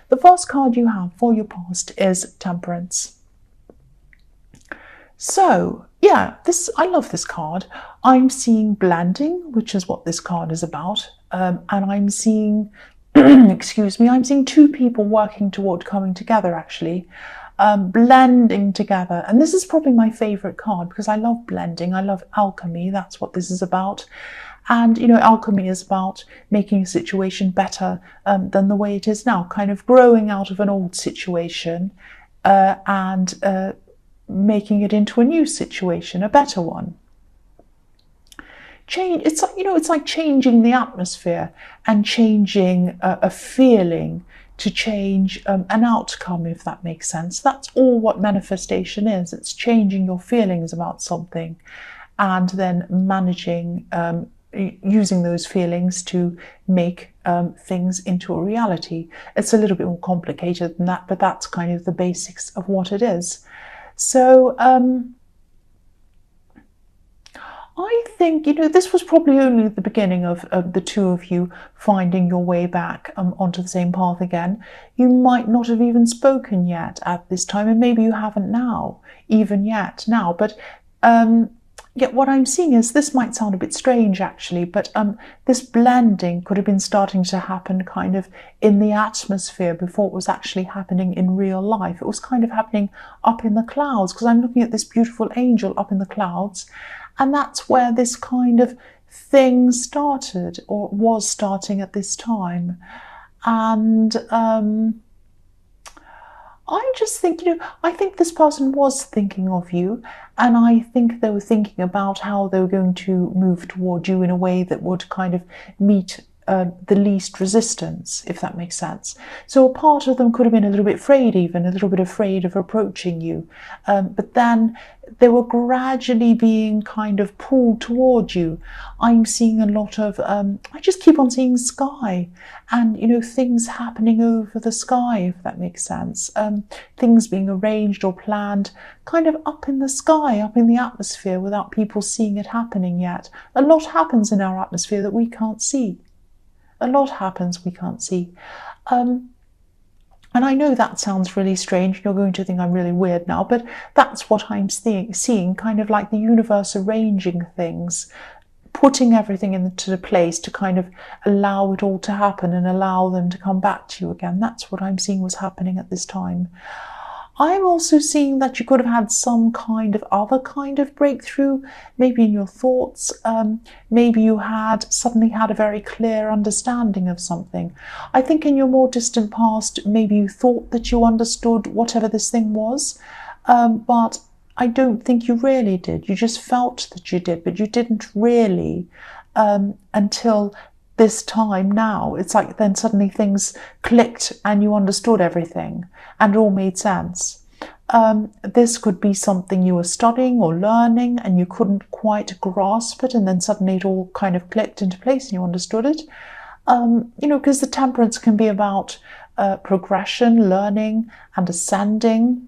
The first card you have for your past is Temperance. So, yeah, I love this card. I'm seeing blending, which is what this card is about. And I'm seeing, excuse me, I'm seeing two people working toward coming together, actually. Blending together. And this is probably my favorite card because I love blending. I love alchemy. That's what this is about. And, you know, alchemy is about making a situation better than the way it is now, kind of growing out of an old situation and making it into a new situation, a better one. It's like, you know, it's like changing the atmosphere and changing a feeling to change an outcome, if that makes sense. That's all what manifestation is. It's changing your feelings about something and then managing using those feelings to make things into a reality. It's a little bit more complicated than that, but that's kind of the basics of what it is. So I think, you know, this was probably only the beginning of the two of you finding your way back onto the same path again. You might not have even spoken yet at this time, and maybe you haven't now, even yet now. But yeah, what I'm seeing is, this might sound a bit strange actually, but this blending could have been starting to happen kind of in the atmosphere before it was actually happening in real life. It was kind of happening up in the clouds, because I'm looking at this beautiful angel up in the clouds, and that's where this kind of thing started, or was starting at this time. And I just think, you know, I think this person was thinking of you, and I think they were thinking about how they were going to move toward you in a way that would kind of meet the least resistance, if that makes sense. So a part of them could have been a little bit afraid, even a little bit afraid of approaching you, but then they were gradually being kind of pulled toward you. I'm seeing a lot of I just keep on seeing sky, and, you know, things happening over the sky, if that makes sense. Things being arranged or planned kind of up in the sky, up in the atmosphere, without people seeing it happening yet. A lot happens in our atmosphere that we can't see. A lot happens we can't see. And I know that sounds really strange. You're going to think I'm really weird now, but that's what I'm seeing, kind of like the universe arranging things, putting everything into the place to kind of allow it all to happen and allow them to come back to you again. That's what I'm seeing was happening at this time. I'm also seeing that you could have had some kind of other kind of breakthrough, maybe in your thoughts. Maybe you had suddenly had a very clear understanding of something. I think in your more distant past, maybe you thought that you understood whatever this thing was, but I don't think you really did. You just felt that you did, but you didn't really until this time now. It's like then suddenly things clicked and you understood everything and it all made sense. This could be something you were studying or learning and you couldn't quite grasp it, and then suddenly it all kind of clicked into place and you understood it. You know, because the Temperance can be about progression, learning and ascending.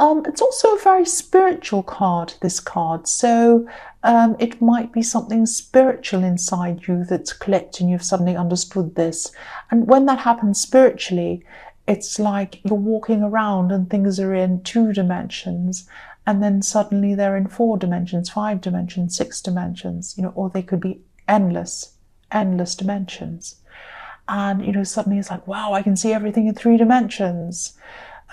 It's also a very spiritual card, this card. So it might be something spiritual inside you that's clicked and you've suddenly understood this. And when that happens spiritually, it's like you're walking around and things are in 2 dimensions, and then suddenly they're in 4 dimensions, 5 dimensions, 6 dimensions, you know, or they could be endless dimensions. And, you know, suddenly it's like, wow, I can see everything in 3 dimensions.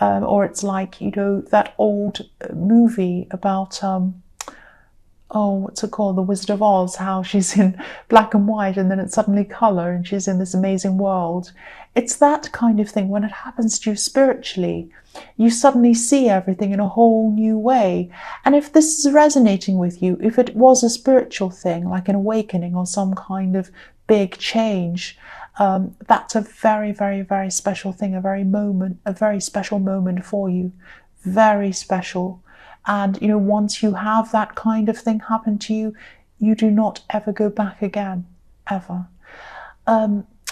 Or it's like, you know, that old movie about, what's it called? The Wizard of Oz, how she's in black and white and then it's suddenly colour and she's in this amazing world. It's that kind of thing. When it happens to you spiritually, you suddenly see everything in a whole new way. And if this is resonating with you, if it was a spiritual thing, like an awakening or some kind of big change, that's a very, very, very special thing, a very special moment for you. Very special. And, you know, once you have that kind of thing happen to you, you do not ever go back again, ever.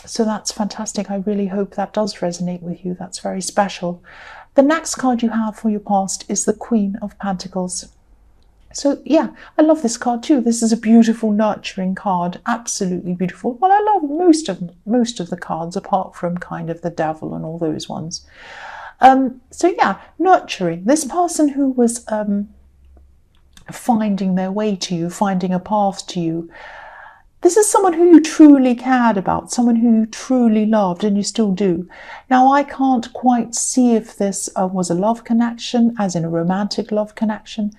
So that's fantastic. I really hope that does resonate with you. That's very special. The next card you have for your past is the Queen of Pentacles. So yeah, I love this card too. This is a beautiful, nurturing card. Absolutely beautiful. Well, I love most of the cards, apart from kind of the devil and all those ones. So yeah, nurturing. This person who was finding their way to you, finding a path to you. This is someone who you truly cared about, someone who you truly loved, and you still do. Now, I can't quite see if this was a love connection, as in a romantic love connection.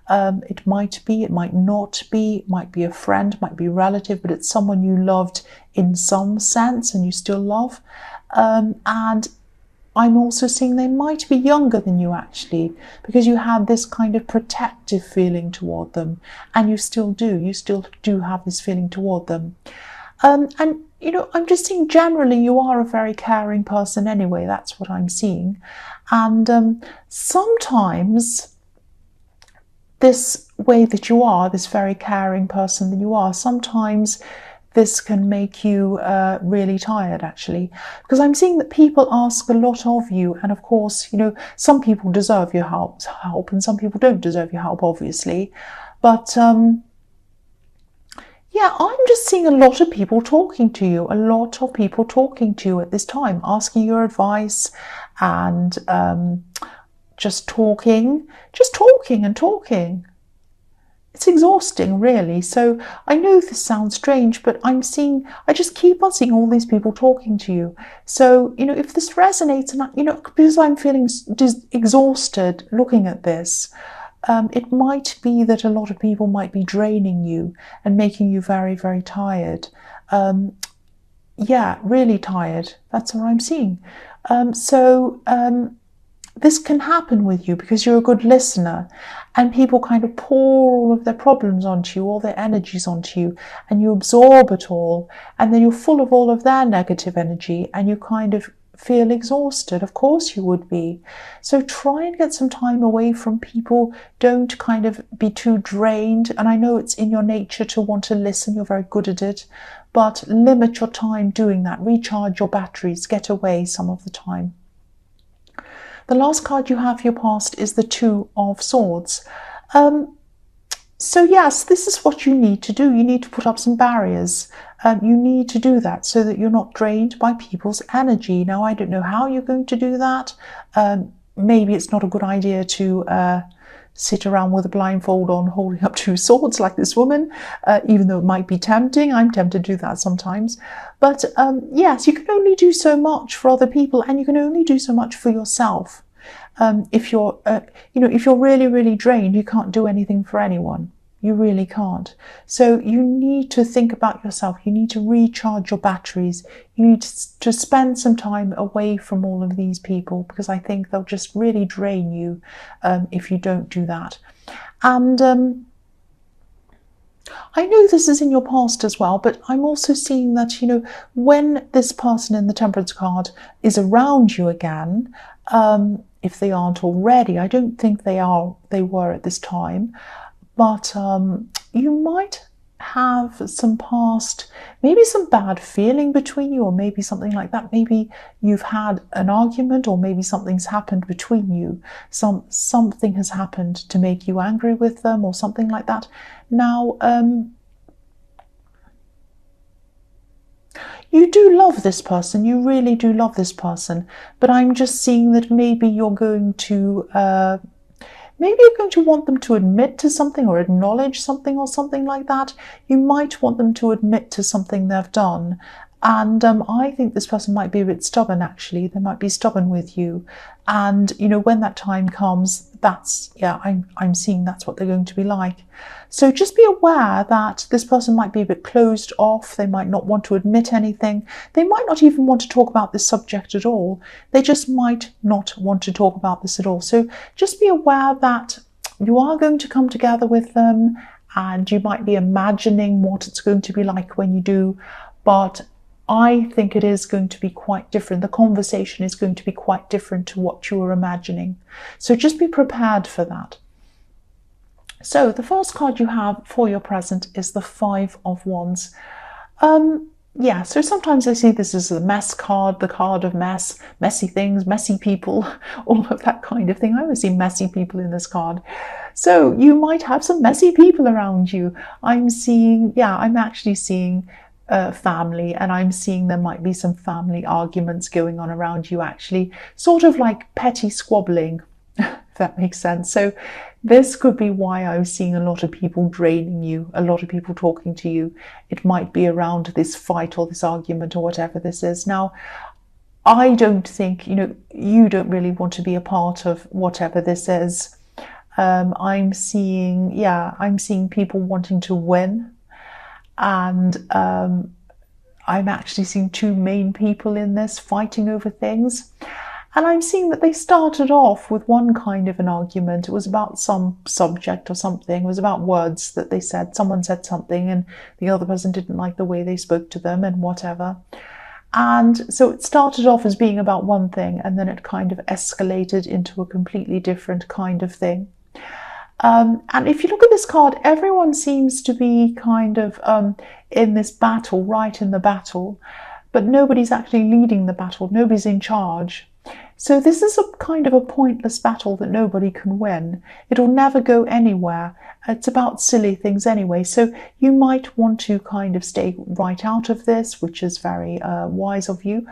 It might be, it might not be, it might be a friend, might be a relative, but it's someone you loved in some sense and you still love. And I'm also seeing they might be younger than you actually, because you had this kind of protective feeling toward them, and you still do have this feeling toward them. And you know, I'm just seeing generally you are a very caring person anyway. That's what I'm seeing. And sometimes this way that you are, this very caring person that you are, sometimes this can make you really tired, actually, because I'm seeing that people ask a lot of you, and of course, you know, some people deserve your help and some people don't deserve your help, obviously. But yeah, I'm just seeing a lot of people talking to you, at this time, asking your advice, and just talking and talking. It's exhausting, really. So I know this sounds strange, but I just keep on seeing all these people talking to you. So, you know, if this resonates, and you know, because I'm feeling exhausted looking at this, it might be that a lot of people might be draining you and making you very, very tired. Yeah, really tired. That's what I'm seeing. This can happen with you because you're a good listener, and people kind of pour all of their problems onto you, all their energies onto you, and you absorb it all, and then you're full of all of their negative energy, and you kind of feel exhausted. Of course you would be. So try and get some time away from people. Don't kind of be too drained. And I know it's in your nature to want to listen. You're very good at it. But limit your time doing that. Recharge your batteries. Get away some of the time. The last card you have for your past is the Two of Swords. So yes, this is what you need to do. You need to put up some barriers. You need to do that so that you're not drained by people's energy. Now, I don't know how you're going to do that. Maybe it's not a good idea to sit around with a blindfold on, holding up two swords like this woman, even though it might be tempting. I'm tempted to do that sometimes. But yes, you can only do so much for other people, and you can only do so much for yourself. If you're, if you're really, really drained, you can't do anything for anyone. You really can't. So you need to think about yourself. You need to recharge your batteries. You need to spend some time away from all of these people, because I think they'll just really drain you if you don't do that. And I know this is in your past as well, but I'm also seeing that, you know, when this person in the Temperance card is around you again, if they aren't already, I don't think they were at this time, but you might have some past, maybe some bad feeling between you, or maybe something like that. Maybe you've had an argument, or maybe something's happened between you. Something has happened to make you angry with them, or something like that. Now, you do love this person, you really do love this person, but I'm just seeing that maybe you're going to want them to admit to something, or acknowledge something, or something like that. You might want them to admit to something they've done. And I think this person might be a bit stubborn, actually. They might be stubborn with you. And, you know, when that time comes, I'm seeing that's what they're going to be like. So just be aware that this person might be a bit closed off. They might not want to admit anything. They might not even want to talk about this subject at all. They just might not want to talk about this at all. So just be aware that you are going to come together with them, and you might be imagining what it's going to be like when you do, but I think it is going to be quite different. The conversation is going to be quite different to what you were imagining. So just be prepared for that. So the first card you have for your present is the Five of Wands. yeah, so sometimes I see this as the mess card, the card of mess, messy things, messy people, all of that kind of thing. I always see messy people in this card. So you might have some messy people around you. I'm seeing, yeah, I'm actually seeing family, and I'm seeing there might be some family arguments going on around you, actually, sort of like petty squabbling, if that makes sense. So this could be why I was seeing a lot of people draining you, a lot of people talking to you. It might be around this fight or this argument or whatever this is. Now, I don't think, you don't really want to be a part of whatever this is. I'm seeing people wanting to win, and I'm actually seeing two main people in this fighting over things. And I'm seeing that they started off with one kind of an argument. It was about some subject or something. It was about words that they said. Someone said something and the other person didn't like the way they spoke to them and whatever. And so it started off as being about one thing, and then it kind of escalated into a completely different kind of thing. And if you look at this card, everyone seems to be kind of in this battle, right in the battle, but nobody's actually leading the battle. Nobody's in charge. So this is a kind of a pointless battle that nobody can win. It'll never go anywhere. It's about silly things anyway. So you might want to kind of stay right out of this, which is very wise of you.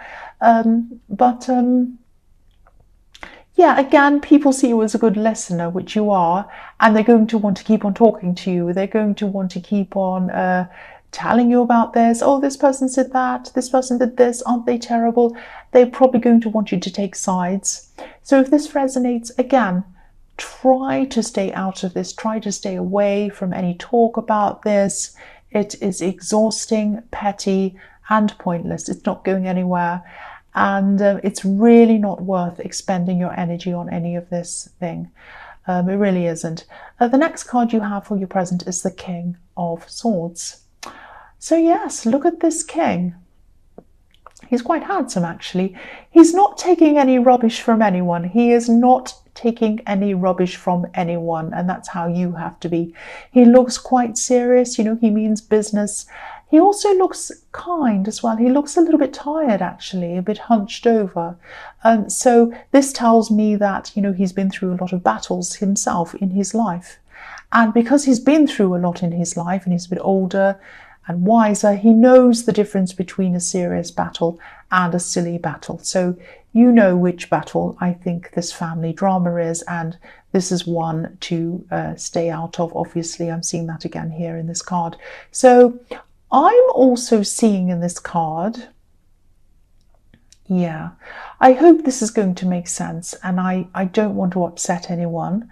Yeah, again, people see you as a good listener, which you are, and they're going to want to keep on talking to you. They're going to want to keep on telling you about this. Oh, this person said that. This person did this. Aren't they terrible? They're probably going to want you to take sides. So if this resonates, again, try to stay out of this. Try to stay away from any talk about this. It is exhausting, petty, and pointless. It's not going anywhere. And it's really not worth expending your energy on any of this thing. It really isn't. The next card you have for your present is the King of Swords. So yes, look at this king. He's quite handsome, actually. He's not taking any rubbish from anyone. He is not taking any rubbish from anyone, and that's how you have to be. He looks quite serious, he means business. He also looks kind as well. He looks a little bit tired, actually, a bit hunched over. So this tells me that, he's been through a lot of battles himself in his life. And because he's been through a lot in his life and he's a bit older and wiser, he knows the difference between a serious battle and a silly battle. So you know which battle I think this family drama is, and this is one to stay out of. Obviously, I'm seeing that again here in this card. So I'm also seeing in this card, yeah, I hope this is going to make sense, and I don't want to upset anyone.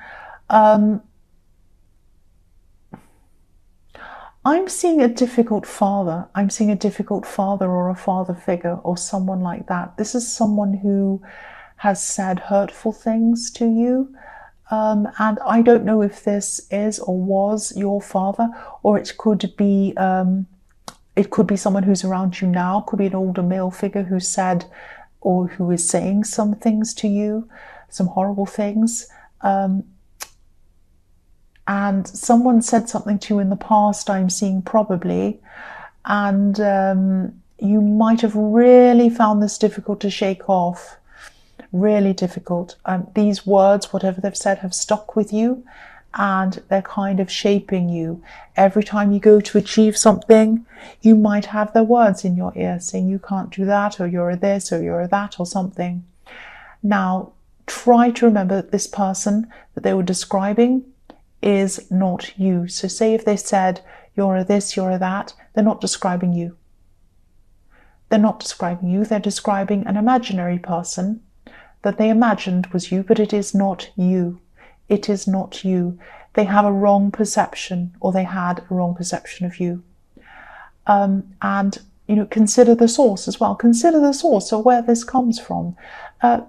I'm seeing a difficult father. I'm seeing a difficult father or a father figure or someone like that. This is someone who has said hurtful things to you. And I don't know if this is or was your father, or it could be someone who's around you now. It could be an older male figure who said or who is saying some things to you, some horrible things. And someone said something to you in the past, I'm seeing probably, and you might have really found this difficult to shake off, really difficult. These words, whatever they've said, have stuck with you, and they're kind of shaping you. Every time you go to achieve something, you might have their words in your ear saying you can't do that, or you're this, or you're that, or something. Now, try to remember that this person that they were describing is not you. So say if they said you're a this, you're a that, they're not describing you. They're not describing you. They're describing an imaginary person that they imagined was you, but it is not you. It is not you. They have a wrong perception, or they had a wrong perception of you. And consider the source as well. Consider the source of where this comes from.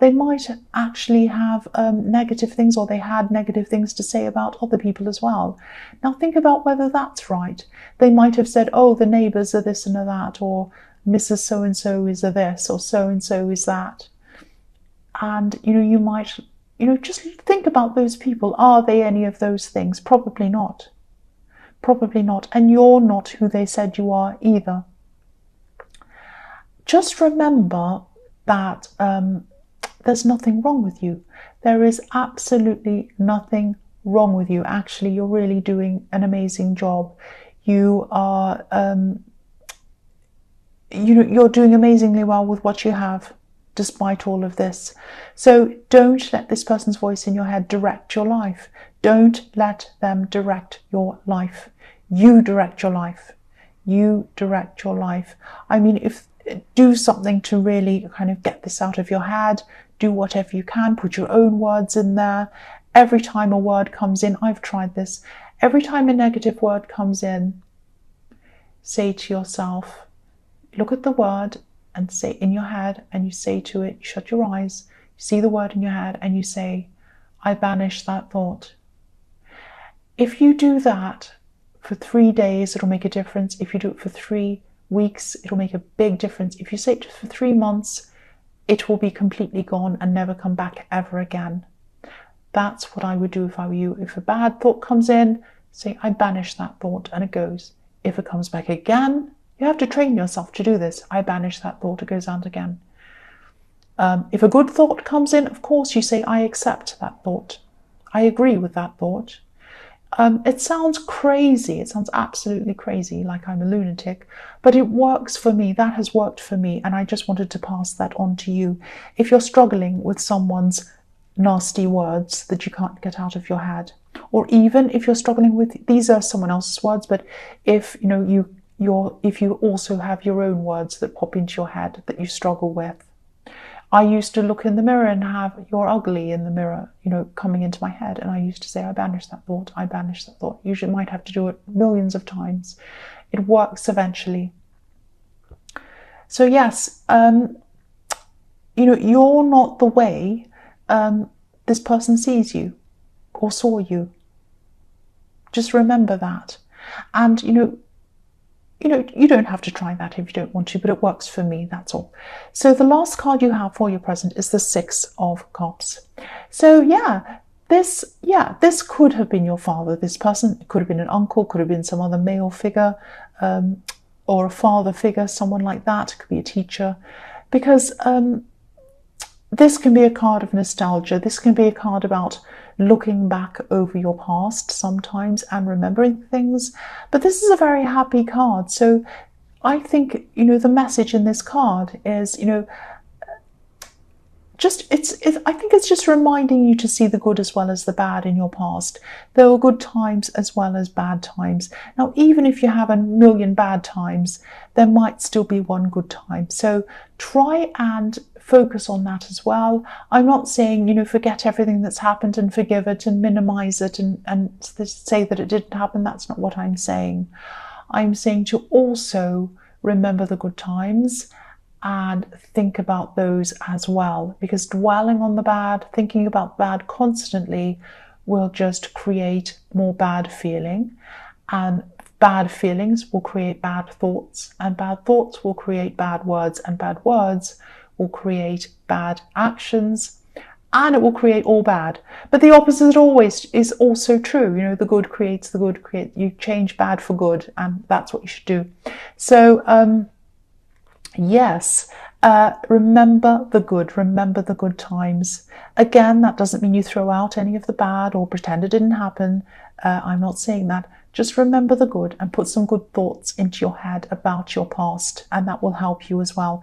They might actually have negative things, or they had negative things to say about other people as well. Now think about whether that's right. They might have said, oh, the neighbours are this and a that, or Mrs. So-and-so is a this, or so-and-so is that. And, you might, just think about those people. Are they any of those things? Probably not. Probably not. And you're not who they said you are either. just remember that there's nothing wrong with you. There is absolutely nothing wrong with you. Actually, you're really doing an amazing job. You are, you're doing amazingly well with what you have, despite all of this. So don't let this person's voice in your head direct your life. Don't let them direct your life. You direct your life. You direct your life. I mean, do something to really kind of get this out of your head. Do whatever you can. Put your own words in there. Every time a word comes in, I've tried this. Every time a negative word comes in, say to yourself, look at the word and say in your head, and you say to it, you shut your eyes, you see the word in your head, and you say, I banish that thought. If you do that for 3 days, it'll make a difference. If you do it for 3 weeks, it'll make a big difference. If you say it for 3 months, it will be completely gone and never come back ever again. That's what I would do if I were you. If a bad thought comes in, say, I banish that thought, and it goes. If it comes back again, you have to train yourself to do this. I banish that thought, it goes out again. If a good thought comes in, of course, you say, I accept that thought. I agree with that thought. It sounds crazy. It sounds absolutely crazy, like I'm a lunatic, but it works for me. That has worked for me, and I just wanted to pass that on to you. If you're struggling with someone's nasty words that you can't get out of your head, or even if you're struggling with, these are someone else's words, but if if you also have your own words that pop into your head that you struggle with. I used to look in the mirror and have "you're ugly" in the mirror, coming into my head, and I used to say, I banish that thought, I banish that thought. You might have to do it millions of times. It works eventually. So yes, you're not the way this person sees you or saw you. Just remember that. And you don't have to try that if you don't want to, but it works for me, that's all. So the last card you have for your present is the Six of Cups. So this could have been your father, this person. It could have been an uncle, could have been some other male figure, or a father figure, someone like that. It could be a teacher, because this can be a card of nostalgia. This can be a card about looking back over your past sometimes and remembering things. But this is a very happy card. So I think, the message in this card is, I think it's just reminding you to see the good as well as the bad in your past. There were good times as well as bad times. Now, even if you have a million bad times, there might still be one good time. So try and focus on that as well. I'm not saying, forget everything that's happened and forgive it and minimize it and say that it didn't happen. That's not what I'm saying. I'm saying to also remember the good times and think about those as well, because dwelling on the bad, thinking about bad constantly will just create more bad feeling, and bad feelings will create bad thoughts, and bad thoughts will create bad words, and bad words will create bad actions, and it will create all bad. But the opposite always is also true. The good creates the good. You change bad for good, and that's what you should do. So yes, remember the good. Remember the good times. Again, that doesn't mean you throw out any of the bad or pretend it didn't happen. I'm not saying that. Just remember the good and put some good thoughts into your head about your past, and that will help you as well.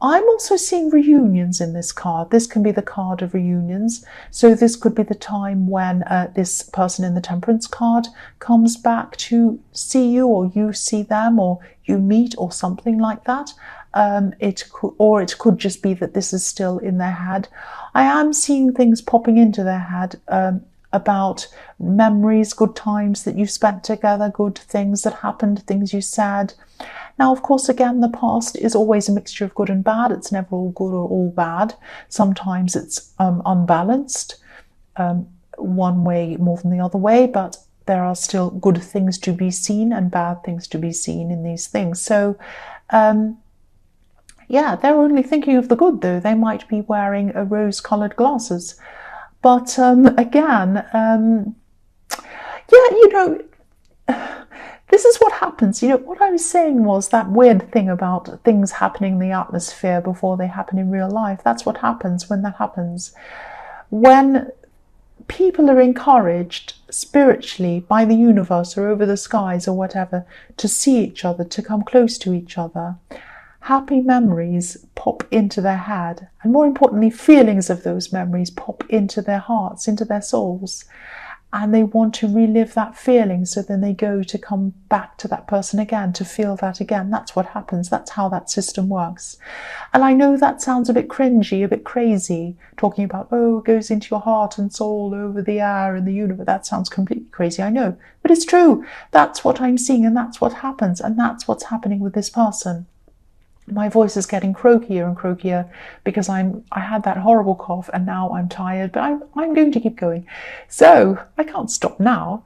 I'm also seeing reunions in this card. This can be the card of reunions. So this could be the time when this person in the Temperance card comes back to see you, or you see them, or you meet, or something like that. It could just be that this is still in their head. I am seeing things popping into their head about memories, good times that you spent together, good things that happened, things you said. Now, of course, again, the past is always a mixture of good and bad. It's never all good or all bad. Sometimes it's unbalanced, one way more than the other way, but there are still good things to be seen and bad things to be seen in these things. So, they're only thinking of the good, though. They might be wearing rose-coloured glasses. But again, this is what happens. You know, what I was saying was that weird thing about things happening in the atmosphere before they happen in real life. That's what happens when that happens. When people are encouraged spiritually by the universe or over the skies or whatever to see each other, to come close to each other, happy memories pop into their head, and more importantly, feelings of those memories pop into their hearts, into their souls, and they want to relive that feeling. So then they go to come back to that person again, to feel that again. That's what happens. That's how that system works. And I know that sounds a bit cringy, a bit crazy, talking about, oh, it goes into your heart and soul over the air and the universe. That sounds completely crazy, I know. But it's true. That's what I'm seeing, and that's what happens. And that's what's happening with this person. My voice is getting croakier and croakier because I had that horrible cough and now I'm tired, but I'm going to keep going. So I can't stop now.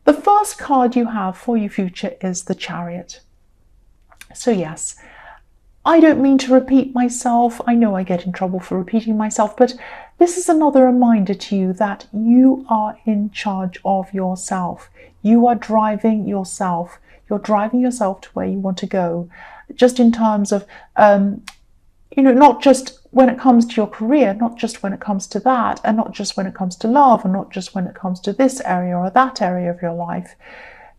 The first card you have for your future is the Chariot. So yes, I don't mean to repeat myself. I know I get in trouble for repeating myself, but this is another reminder to you that you are in charge of yourself. You are driving yourself. You're driving yourself to where you want to go. Just in terms of, not just when it comes to your career, not just when it comes to that, and not just when it comes to love, and not just when it comes to this area or that area of your life.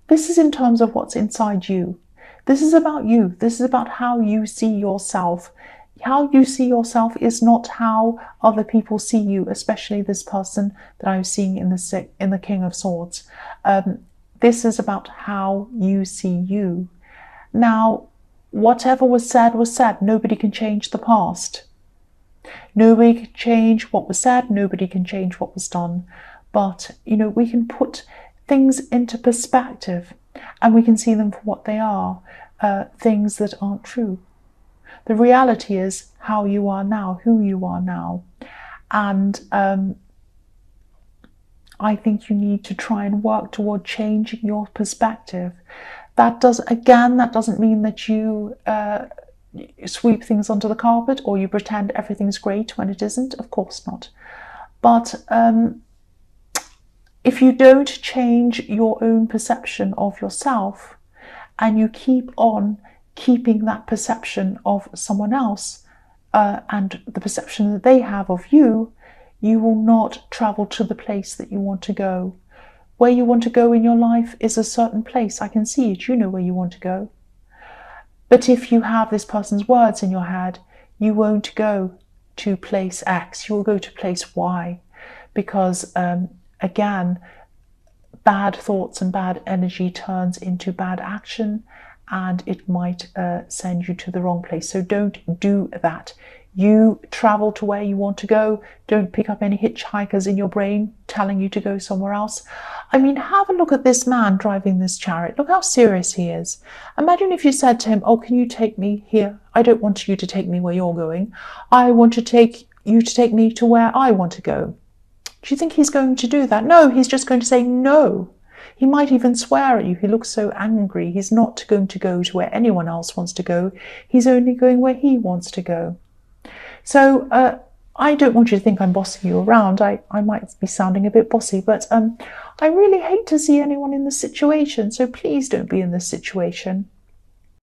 This is in terms of what's inside you. This is about you. This is about how you see yourself. How you see yourself is not how other people see you, especially this person that I was seeing in the King of Swords. This is about how you see you. Now, whatever was said was said. Nobody can change the past. Nobody can change what was said. Nobody can change what was done. But, we can put things into perspective and we can see them for what they are, things that aren't true. The reality is how you are now, who you are now. And I think you need to try and work toward changing your perspective. That doesn't mean that you sweep things under the carpet or you pretend everything's great when it isn't. Of course not. But if you don't change your own perception of yourself and you keep on keeping that perception of someone else and the perception that they have of you, you will not travel to the place that you want to go. Where you want to go in your life is a certain place. I can see it. You know where you want to go. But if you have this person's words in your head, you won't go to place X. You will go to place Y. Because, again, bad thoughts and bad energy turns into bad action, and it might send you to the wrong place. So don't do that. You travel to where you want to go. Don't pick up any hitchhikers in your brain telling you to go somewhere else. I mean, have a look at this man driving this chariot. Look how serious he is. Imagine if you said to him, oh, can you take me here? I don't want you to take me where you're going. I want to take you to take me to where I want to go. Do you think he's going to do that? No, he's just going to say no. He might even swear at you. He looks so angry. He's not going to go to where anyone else wants to go. He's only going where he wants to go. So I don't want you to think I'm bossing you around. I might be sounding a bit bossy, but I really hate to see anyone in this situation. So please don't be in this situation.